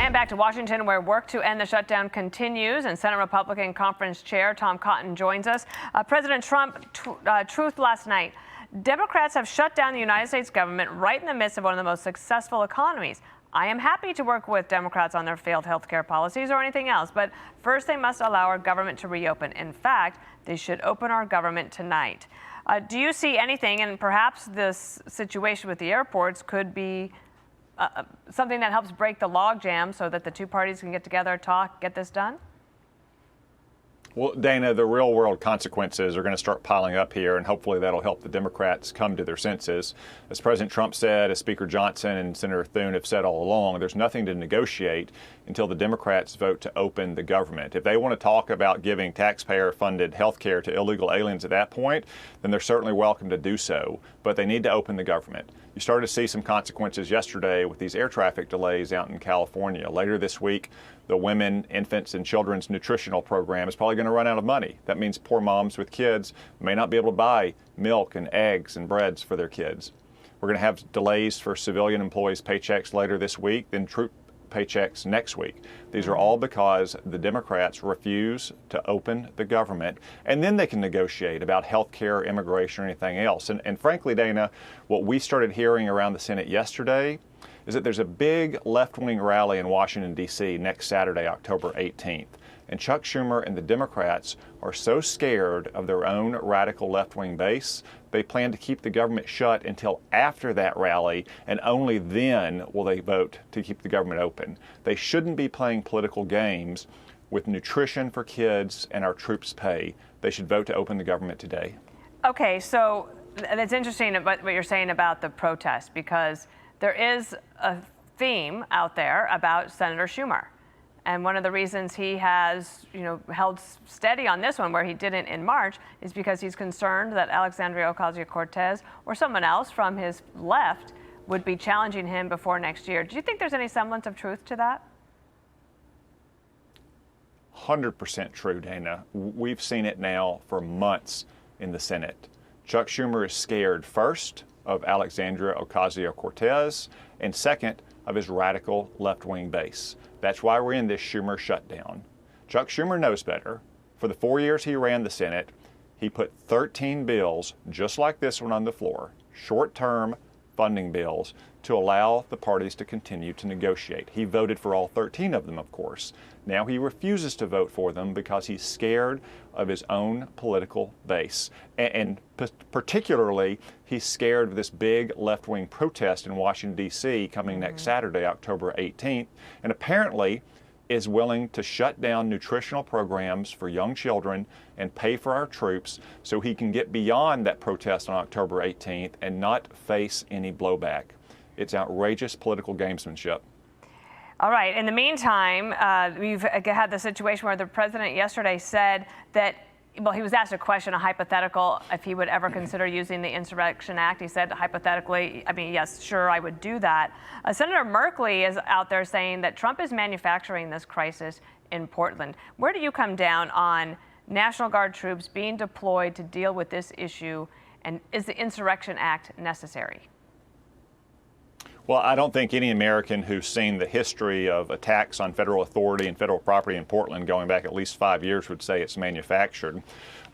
And back to Washington, where work to end the shutdown continues, and Senate Republican Conference Chair Tom Cotton joins us. President Trump, truth last night. Democrats have shut down the United States government right in the midst of one of the most successful economies. I am happy to work with Democrats on their failed health care policies or anything else, but first they must allow our government to reopen. In fact, they should open our government tonight. Do you see anything, and perhaps this situation with the airports could be something that helps break the logjam so that the two parties can get together, talk, get this done? Well, Dana, the real world consequences are going to start piling up here, and hopefully that'll help the Democrats come to their senses. As President Trump said, as Speaker Johnson and Senator Thune have said all along, there's nothing to negotiate until the Democrats vote to open the government. If they want to talk about giving taxpayer-funded health care to illegal aliens at that point, then they're certainly welcome to do so. But they need to open the government. You started to see some consequences yesterday with these air traffic delays out in California. Later this week, the Women, Infants, and Children's Nutritional Program is probably going to run out of money. That means poor moms with kids may not be able to buy milk and eggs and breads for their kids. We're going to have delays for civilian employees' paychecks later this week, then troop paychecks next week. These are all because the Democrats refuse to open the government, and then they can negotiate about health care, immigration, or anything else. And frankly, Dana, what we started hearing around the Senate yesterday is that there's a big left-wing rally in Washington, D.C. next Saturday, October 18th. And Chuck Schumer and the Democrats are so scared of their own radical left-wing base, they plan to keep the government shut until after that rally, and only then will they vote to keep the government open. They shouldn't be playing political games with nutrition for kids and our troops' pay. They should vote to open the government today. Okay, so it's interesting about what you're saying about the protest, because there is a theme out there about Senator Schumer. And one of the reasons he has, held steady on this one, where he didn't in March, is because he's concerned that Alexandria Ocasio-Cortez or someone else from his left would be challenging him before next year. Do you think there's any semblance of truth to that? 100% true, Dana. We've seen it now for months in the Senate. Chuck Schumer is scared, first, of Alexandria Ocasio-Cortez, and second, of his radical left-wing base. That's why we're in this Schumer shutdown. Chuck Schumer knows better. For the 4 years he ran the Senate, he put 13 bills just like this one on the floor, short-term funding bills, to allow the parties to continue to negotiate. He voted for all 13 of them, of course. Now he refuses to vote for them because he's scared of his own political base. And particularly, he's scared of this big left-wing protest in Washington, D.C. coming next Saturday, October 18th, and apparently is willing to shut down nutritional programs for young children and pay for our troops so he can get beyond that protest on October 18th and not face any blowback. It's outrageous political gamesmanship. All right. In the meantime, we've had the situation where the president yesterday said that, well, he was asked a question, a hypothetical, if he would ever consider using the Insurrection Act. He said, hypothetically, yes, sure, I would do that. Senator Merkley is out there saying that Trump is manufacturing this crisis in Portland. Where do you come down on National Guard troops being deployed to deal with this issue, and is the Insurrection Act necessary? Well, I don't think any American who's seen the history of attacks on federal authority and federal property in Portland going back at least 5 years would say it's manufactured.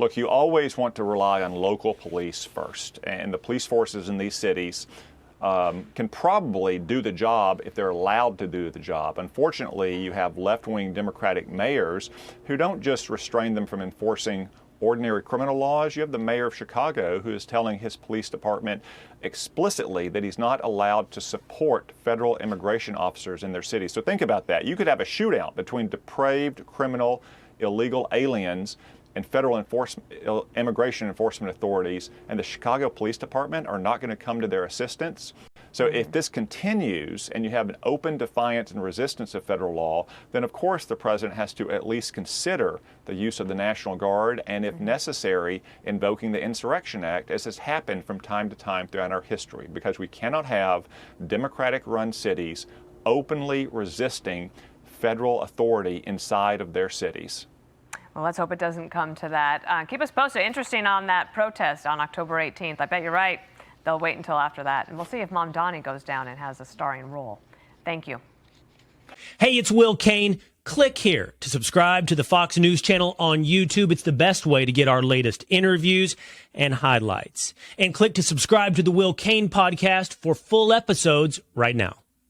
Look, you always want to rely on local police first, and the police forces in these cities can probably do the job if they're allowed to do the job. Unfortunately, you have left-wing Democratic mayors who don't just restrain them from enforcing ordinary criminal laws. You have the mayor of Chicago who is telling his police department explicitly that he's not allowed to support federal immigration officers in their city. So think about that. You could have a shootout between depraved, criminal, illegal aliens and federal immigration enforcement authorities, and the Chicago Police Department are not going to come to their assistance. So if this continues and you have an open defiance and resistance of federal law, then of course the president has to at least consider the use of the National Guard and, if necessary, invoking the Insurrection Act, as has happened from time to time throughout our history, because we cannot have Democratic-run cities openly resisting federal authority inside of their cities. Well, let's hope it doesn't come to that. Keep us posted. Interesting on that protest on October 18th. I bet you're right. They'll wait until after that. And we'll see if Mom Donnie goes down and has a starring role. Thank you. Hey, it's Will Kane. Click here to subscribe to the Fox News channel on YouTube. It's the best way to get our latest interviews and highlights. And click to subscribe to the Will Kane podcast for full episodes right now.